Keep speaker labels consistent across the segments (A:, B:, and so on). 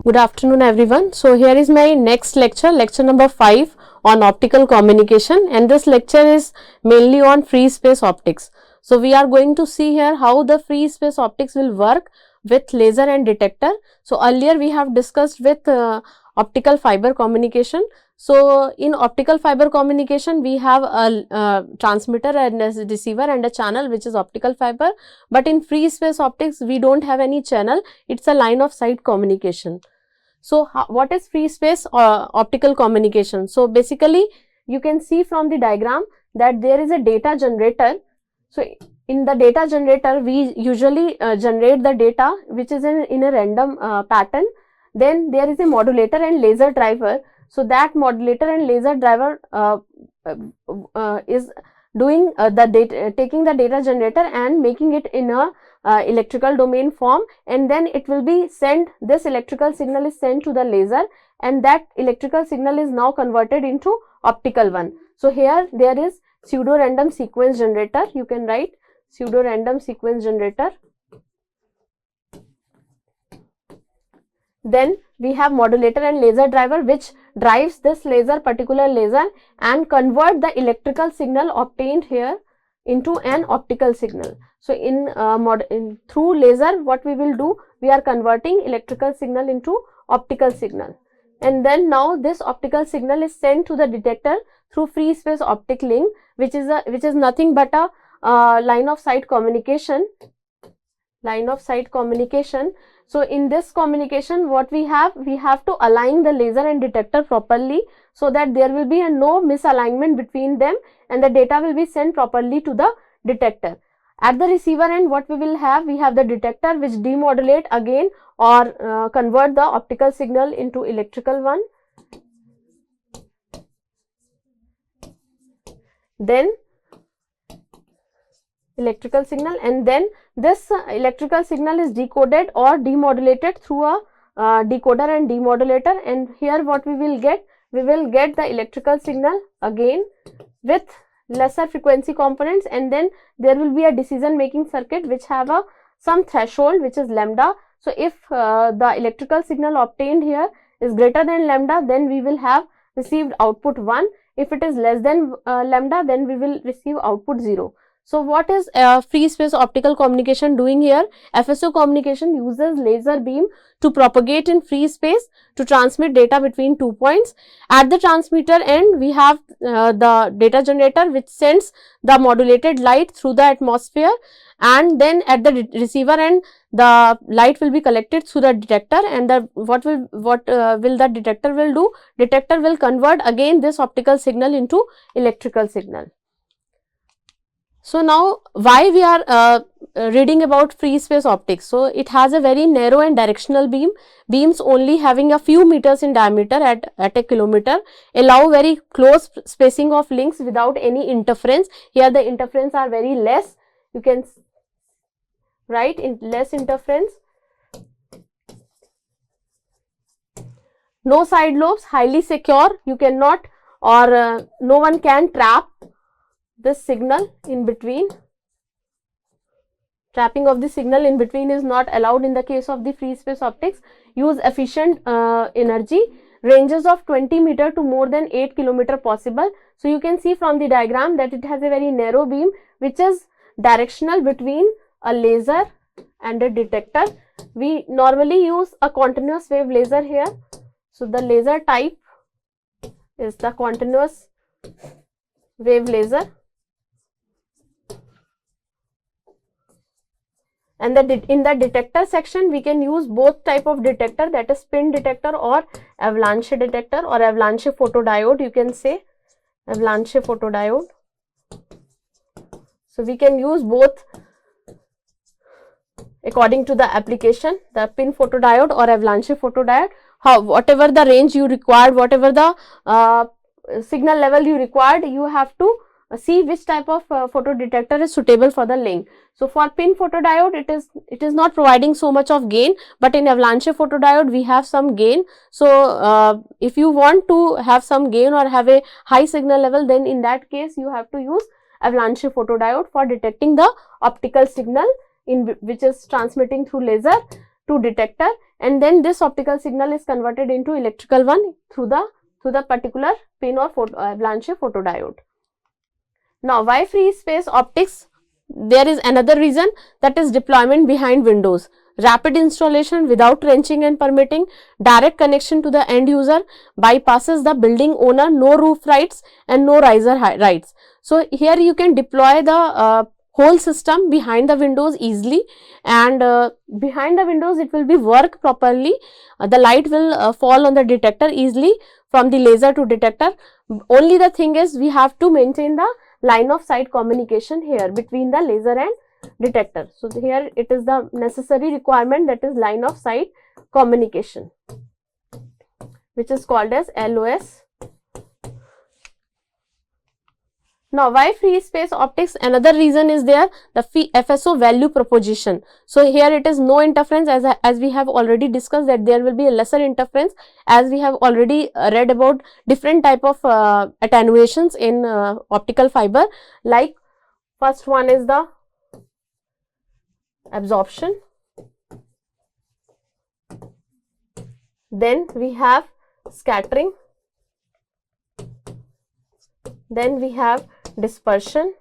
A: Good afternoon everyone. So here is my next lecture, lecture number 5 on optical communication, and this lecture is mainly on free space optics. So we are going to see here how the free space optics will work with laser and detector. So earlier we have discussed with optical fiber communication. So in optical fiber communication we have a transmitter and a receiver and a channel which is optical fiber, but in free space optics we don't have any channel, it's a line of sight communication. So what is free space optical communication? So basically you can see from the diagram that there is a data generator. So in the data generator we usually generate the data which is in a random pattern. Then there is a modulator and laser driver. So that modulator and laser driver is doing taking the data generator and making it in a electrical domain form, and then it will be sent, this electrical signal is sent to the laser, and that electrical signal is now converted into optical one. So here there is pseudo random sequence generator, you can write pseudo random sequence generator. Then we have modulator and laser driver which drives this particular laser and convert the electrical signal obtained here into an optical signal. So through laser what we will do, we are converting electrical signal into optical signal, and then now this optical signal is sent to the detector through free space optic link, which is nothing but a line of sight communication. So in this communication what we have to align the laser and detector properly so that there will be no misalignment between them and the data will be sent properly to the detector. At the receiver end what we have the detector which demodulate again or convert the optical signal into electrical one. Then electrical signal, and then this electrical signal is decoded or demodulated through a decoder and demodulator, and here what we will get the electrical signal again with lesser frequency components, and then there will be a decision making circuit which have some threshold which is lambda. So if the electrical signal obtained here is greater than lambda, then we will have received output 1. If it is less than lambda, then we will receive output 0. So what is free space optical communication doing here? FSO communication uses laser beam to propagate in free space to transmit data between 2 points. At the transmitter end we have the data generator which sends the modulated light through the atmosphere, and then at the receiver end the light will be collected through the detector, and what will the detector will do? Detector will convert again this optical signal into electrical signal. So now why we are reading about free space optics? So it has a very narrow and directional beam. Beams only having a few meters in diameter at a kilometer allow very close spacing of links without any interference. Here the interference are very less. You can write in less interference. No side lobes, highly secure. You cannot or no one can trap this signal in between. Trapping of the signal in between is not allowed in the case of the free space optics. Use efficient energy. Ranges of 20 meter to more than 8 kilometer possible. So you can see from the diagram that it has a very narrow beam which is directional between a laser and a detector. We normally use a continuous wave laser here. So the laser type is the continuous wave laser. And in the detector section we can use both type of detector, that is spin detector or avalanche detector or avalanche photodiode, you can say avalanche photodiode. So we can use both according to the application, the pin photodiode or avalanche photodiode. Whatever the range you required, whatever the signal level you required, you have to see which type of photo detector is suitable for the link. So for pin photodiode it is not providing so much of gain, but in avalanche photodiode we have some gain. So if you want to have some gain or have a high signal level, then in that case you have to use avalanche photodiode for detecting the optical signal in which is transmitting through laser to detector, and then this optical signal is converted into electrical one through the particular pin or avalanche photodiode. Now, why free space optics? There is another reason, that is deployment behind windows, rapid installation without trenching and permitting, direct connection to the end user, bypasses the building owner, no roof rights and no riser rights. So, here you can deploy the whole system behind the windows easily, and behind the windows it will be work properly. The light will fall on the detector easily from the laser to detector. Only the thing is, we have to maintain the line of sight communication here between the laser and detector. So, here it is the necessary requirement, that is line of sight communication, which is called as LOS. Now, why free space optics? Another reason is there, the FSO value proposition. So, here it is no interference, as we have already discussed that there will be a lesser interference, as we have already read about different type of attenuations in optical fiber. Like, first one is the absorption, then we have scattering, then we have dispersion.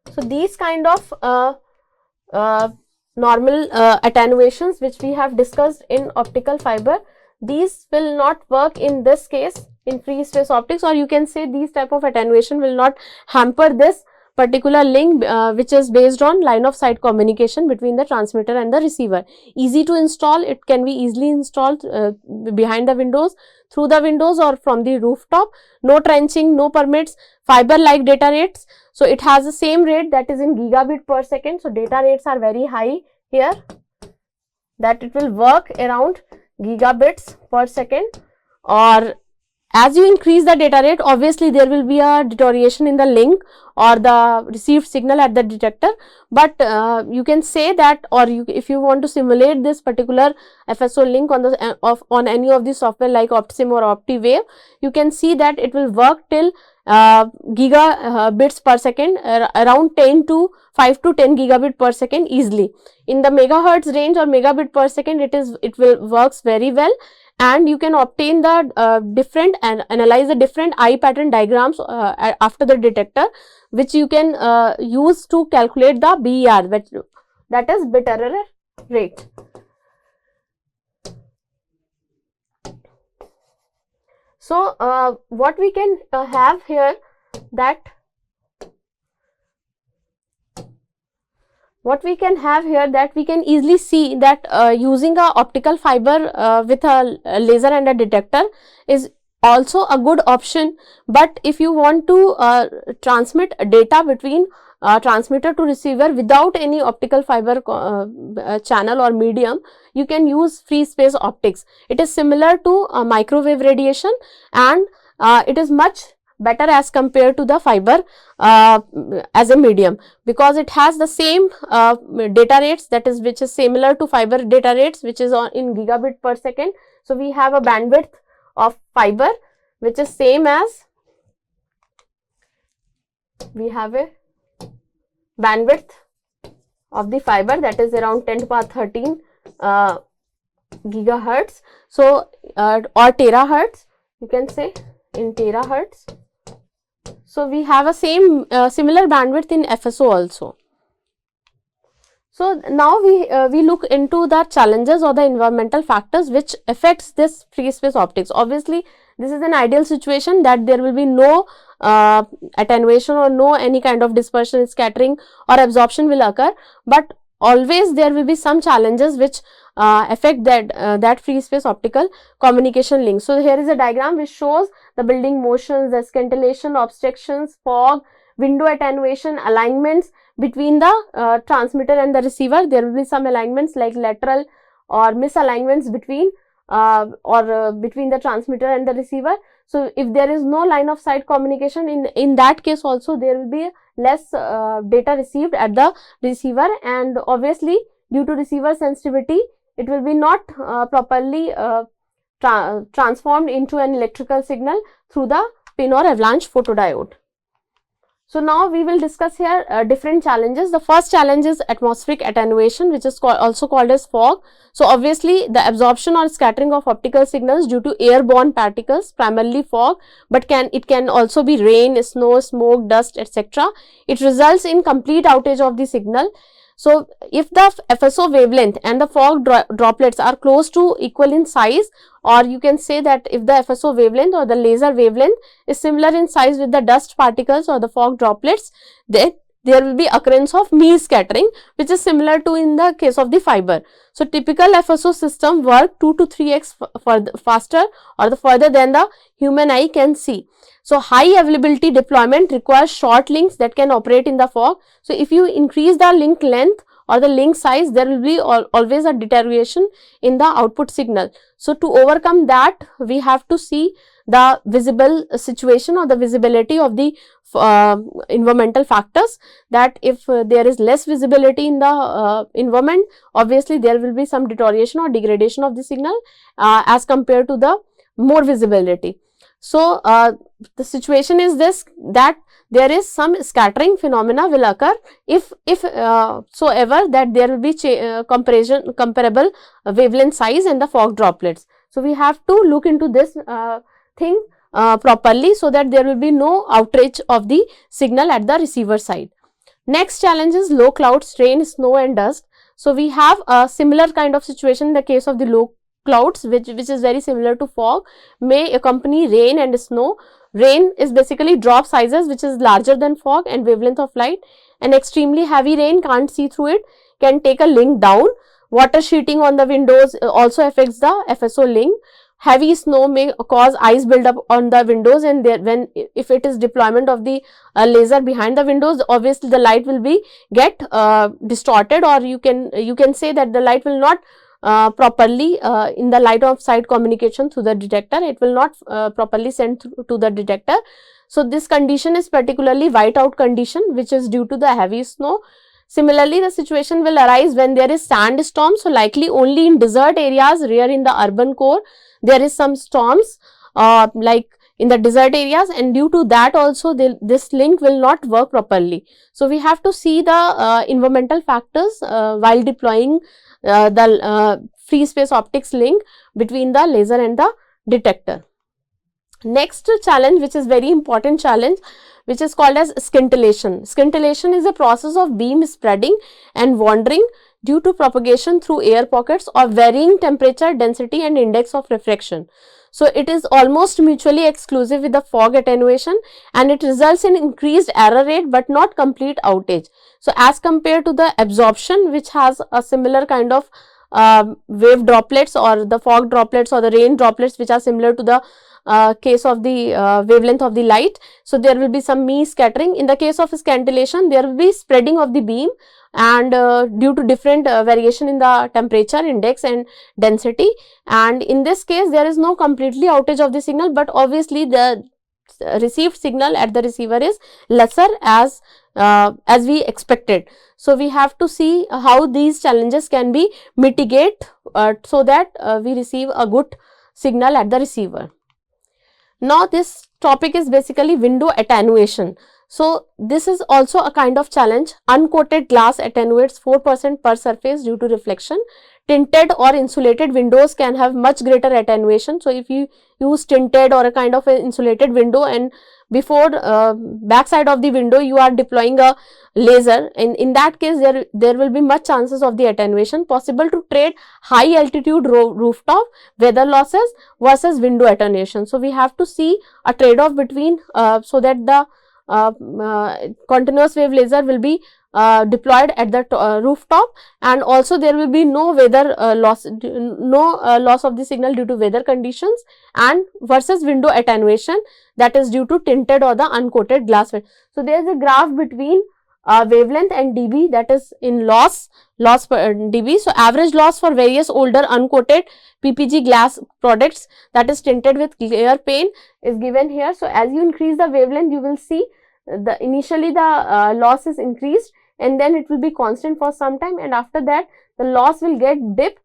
A: So, these kind of normal attenuations which we have discussed in optical fiber, these will not work in this case in free space optics, or you can say these type of attenuation will not hamper this particular link which is based on line of sight communication between the transmitter and the receiver. Easy to install, it can be easily installed behind the windows, through the windows or from the rooftop. No trenching, no permits, fiber like data rates. So, it has the same rate, that is in gigabit per second. So, data rates are very high here, that it will work around gigabits per second. Or as you increase the data rate, obviously there will be a deterioration in the link or the received signal at the detector, but you can say that, or if you want to simulate this particular FSO link on the on any of the software like OptiSim or OptiWave, you can see that it will work till gigabits per second, around 5 to 10 gigabit per second easily. In the megahertz range or megabit per second, it will works very well. And you can obtain the different and analyze the different eye pattern diagrams after the detector, which you can use to calculate the BER, that is bit error rate. So, what we can have here, that we can easily see that using a optical fiber with a laser and a detector is also a good option. But if you want to transmit data between transmitter to receiver without any optical fiber channel or medium, you can use free space optics. It is similar to microwave radiation, and it is much better as compared to the fiber as a medium, because it has the same data rates, which is similar to fiber data rates, which is in gigabit per second. So, we have a bandwidth of fiber which is same as, we have a bandwidth of the fiber, that is around 10 to the power 13 gigahertz. So, or terahertz, you can say in terahertz. So, we have a similar bandwidth in FSO also. So, now we look into the challenges or the environmental factors which affects this free space optics. Obviously, this is an ideal situation that there will be no attenuation or no any kind of dispersion, scattering or absorption will occur, but always there will be some challenges which affect that free space optical communication link. So, here is a diagram which shows the building motions, the scintillation, obstructions, fog, window attenuation, alignments between the transmitter and the receiver. There will be some alignments like lateral or misalignments between between the transmitter and the receiver. So, if there is no line of sight communication, in that case also there will be less data received at the receiver, and obviously due to receiver sensitivity, it will be not properly transformed into an electrical signal through the pin or avalanche photodiode. So now we will discuss here different challenges. The first challenge is atmospheric attenuation, which is also called as fog. So obviously the absorption or scattering of optical signals due to airborne particles, primarily fog, but it can also be rain, snow, smoke, dust, etc. It results in complete outage of the signal. So if the FSO wavelength and the fog droplets are close to equal in size, or you can say that if the FSO wavelength or the laser wavelength is similar in size with the dust particles or the fog droplets, then there will be occurrence of Mean scattering, which is similar to in the case of the fiber. So typical FSO system work 2 to 3x faster or the further than the human eye can see. So high availability deployment requires short links that can operate in the fog. So if you increase the link length or the link size, there will be always a deterioration in the output signal. So to overcome that, we have to see the visible situation or the visibility of the environmental factors, that if there is less visibility in the environment, obviously there will be some deterioration or degradation of the signal as compared to the more visibility. So the situation is this, that there is some scattering phenomena will occur if so ever that there will be comparable wavelength size and the fog droplets. So we have to look into this thing properly, so that there will be no outrage of the signal at the receiver side. Next challenge is low clouds, rain, snow and dust. So we have a similar kind of situation in the case of the low clouds, which is very similar to fog, may accompany rain and snow. Rain is basically drop sizes which is larger than fog and wavelength of light, and extremely heavy rain, can't see through it, can take a link down. Water sheeting on the windows also affects the FSO link. Heavy snow may cause ice buildup on the windows, and if it is deployment of the laser behind the windows, obviously the light will be get distorted, or you can say that the light will not properly in the light of sight communication through the detector, it will not properly send to the detector. So this condition is particularly whiteout condition, which is due to the heavy snow. Similarly, the situation will arise when there is sandstorm. So likely only in desert areas, rare in the urban core, there is some storms like in the desert areas, and due to that also this link will not work properly. So we have to see the environmental factors while deploying the free space optics link between the laser and the detector. Next challenge, which is very important challenge, which is called as scintillation. Scintillation is a process of beam spreading and wandering due to propagation through air pockets of varying temperature, density and index of refraction. So it is almost mutually exclusive with the fog attenuation, and it results in increased error rate but not complete outage. So as compared to the absorption, which has a similar kind of wave droplets or the fog droplets or the rain droplets, which are similar to the case of the wavelength of the light. So there will be some Mean scattering. In the case of scintillation, there will be spreading of the beam, and due to different variation in the temperature, index and density, and in this case there is no completely outage of the signal, but obviously the received signal at the receiver is lesser as we expected. So we have to see how these challenges can be mitigated so that we receive a good signal at the receiver. Now this topic is basically window attenuation. So this is also a kind of challenge. Uncoated glass attenuates 4% per surface due to reflection. Tinted or insulated windows can have much greater attenuation. So if you use tinted or a kind of an insulated window, and before back side of the window you are deploying a laser, in that case there will be much chances of the attenuation. Possible to trade high altitude rooftop weather losses versus window attenuation. So we have to see a trade off between so that the continuous wave laser will be deployed at the rooftop, and also there will be no weather loss of the signal due to weather conditions, and versus window attenuation, that is due to tinted or the uncoated glass. So there is a graph between wavelength and dB, that is in loss per dB. So average loss for various older uncoated PPG glass products, that is tinted with clear pane, is given here. So as you increase the wavelength, you will see initially the loss is increased, and then it will be constant for some time, and after that the loss will get dip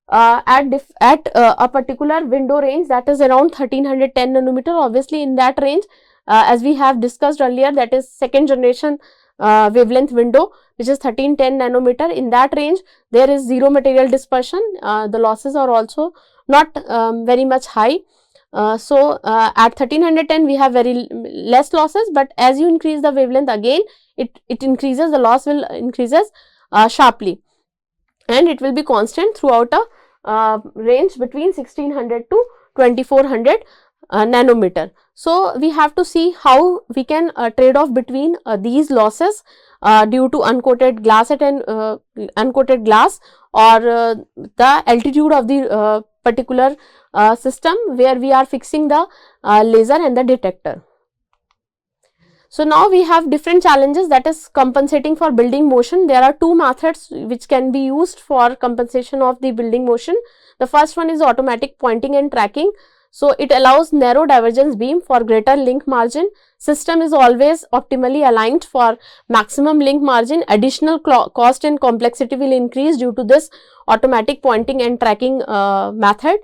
A: at a particular window range, that is around 1310 nanometer. Obviously in that range as we have discussed earlier, that is second generation wavelength window, which is 1310 nanometer. In that range there is zero material dispersion. The losses are also not very much high. At 1310 we have very less losses, but as you increase the wavelength again, it increases, the loss will increases sharply, and it will be constant throughout a range between 1600 to 2400 nanometer. So we have to see how we can trade off between these losses due to uncoated glass at an uncoated glass, or the altitude of the particular system where we are fixing the laser and the detector. So now we have different challenges, that is compensating for building motion. There are two methods which can be used for compensation of the building motion. The first one is automatic pointing and tracking. So it allows narrow divergence beam for greater link margin. System is always optimally aligned for maximum link margin. Additional cost and complexity will increase due to this automatic pointing and tracking method.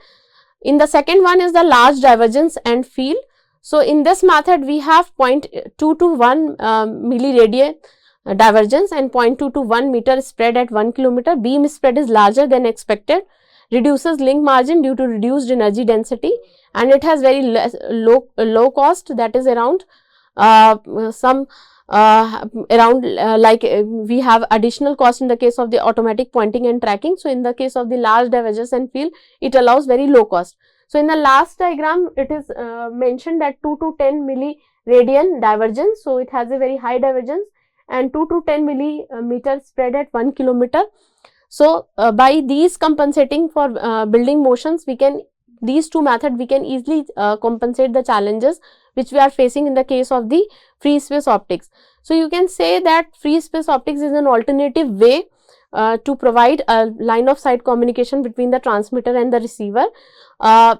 A: In the second one is the large divergence and field. So in this method we have 0.2 to 1 milliradian divergence and 0.2 to 1 meter spread at 1 kilometer. Beam spread is larger than expected, reduces link margin due to reduced energy density, and it has very low cost, that is around we have additional cost in the case of the automatic pointing and tracking. So in the case of the large divergence and field, it allows very low cost. So in the last diagram it is mentioned that 2 to 10 milliradian divergence. So it has a very high divergence, and 2 to 10 millimeter spread at 1 kilometer. So by these compensating for building motions, we can, these two methods we can easily compensate the challenges which we are facing in the case of the free space optics. So you can say that free space optics is an alternative way to provide a line of sight communication between the transmitter and the receiver.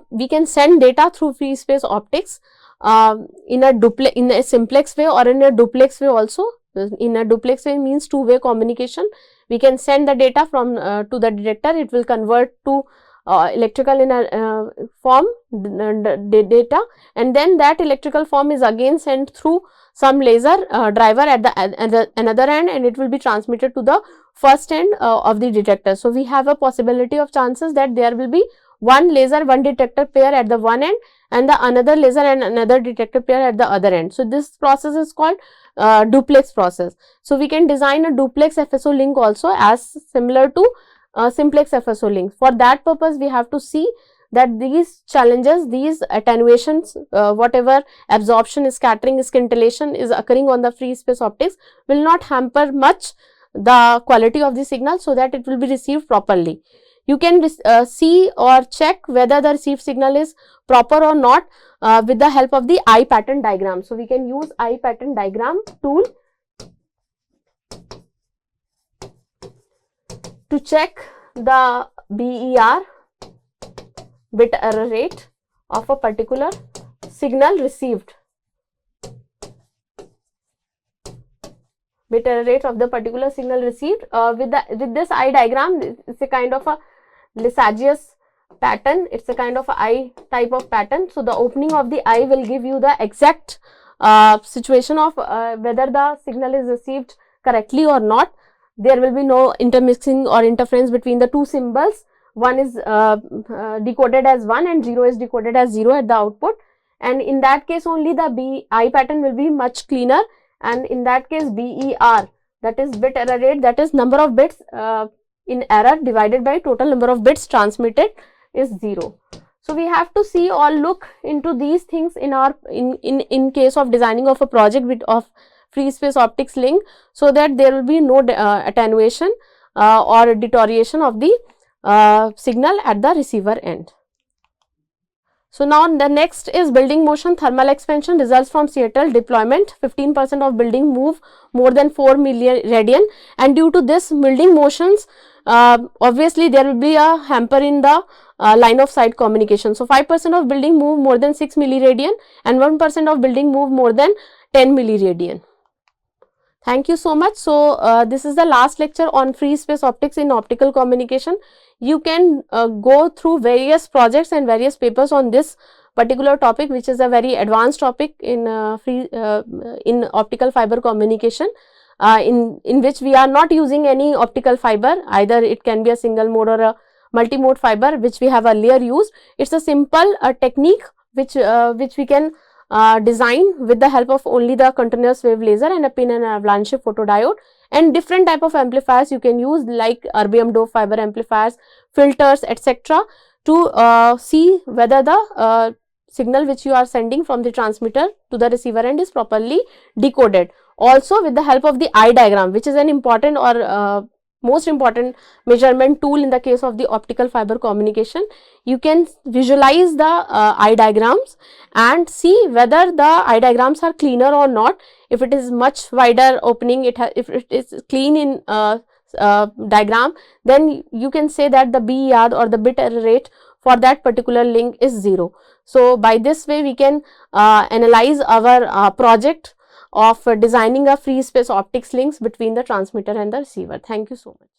A: We can send data through free space optics in a simplex way or in a duplex way also. In a duplex way means two-way communication. We can send the data from to the detector, it will convert to electrical in a form data, and then that electrical form is again sent through some laser driver at the another end, and it will be transmitted to the first end of the detector. So we have a possibility of chances that there will be one laser, one detector pair at the one end, and the another laser and another detector pair at the other end. So this process is called duplex process. So we can design a duplex FSO link also as similar to simplex FSO link. For that purpose we have to see that these challenges, these attenuations, whatever absorption, scattering, scintillation is occurring on the free space optics will not hamper much the quality of the signal, so that it will be received properly. You can see or check whether the received signal is proper or not with the help of the eye pattern diagram. So we can use eye pattern diagram tool to check the BER, bit error rate, of a particular signal received. Bit error rate of the particular signal received. With this eye diagram, it's a kind of a Lysagius pattern. It's a kind of a eye type of pattern. So the opening of the eye will give you the exact situation of whether the signal is received correctly or not. There will be no intermixing or interference between the two symbols. One is decoded as 1 and 0 is decoded as 0 at the output, and in that case only the eye pattern will be much cleaner, and in that case BER, that is bit error rate, that is number of bits in error divided by total number of bits transmitted, is 0. So we have to see or look into these things in our in case of designing of a project of free space optics link, so that there will be no attenuation or deterioration of the signal at the receiver end. So now the next is building motion thermal expansion results from Seattle deployment. 15% of building move more than 4 milliradian, and due to this building motions, obviously there will be a hamper in the line of sight communication. So 5% of building move more than 6 milliradian and 1% of building move more than 10 milliradian. Thank you so much. So this is the last lecture on free space optics in optical communication. You can go through various projects and various papers on this particular topic, which is a very advanced topic in in optical fiber communication, in which we are not using any optical fiber, either it can be a single mode or a multi-mode fiber, which we have earlier used. It's a simple technique which we can design with the help of only the continuous wave laser and a pin and avalanche photodiode, and different type of amplifiers you can use, like erbium doped fiber amplifiers, filters, etc., to see whether the signal which you are sending from the transmitter to the receiver end is properly decoded. Also with the help of the eye diagram, which is an important or most important measurement tool in the case of the optical fiber communication, you can visualize the eye diagrams and see whether the eye diagrams are cleaner or not. If it is much wider opening, if it is clean in diagram, then you can say that the BER or the bit error rate for that particular link is 0. So by this way we can analyze our project of designing a free space optics links between the transmitter and the receiver. Thank you so much.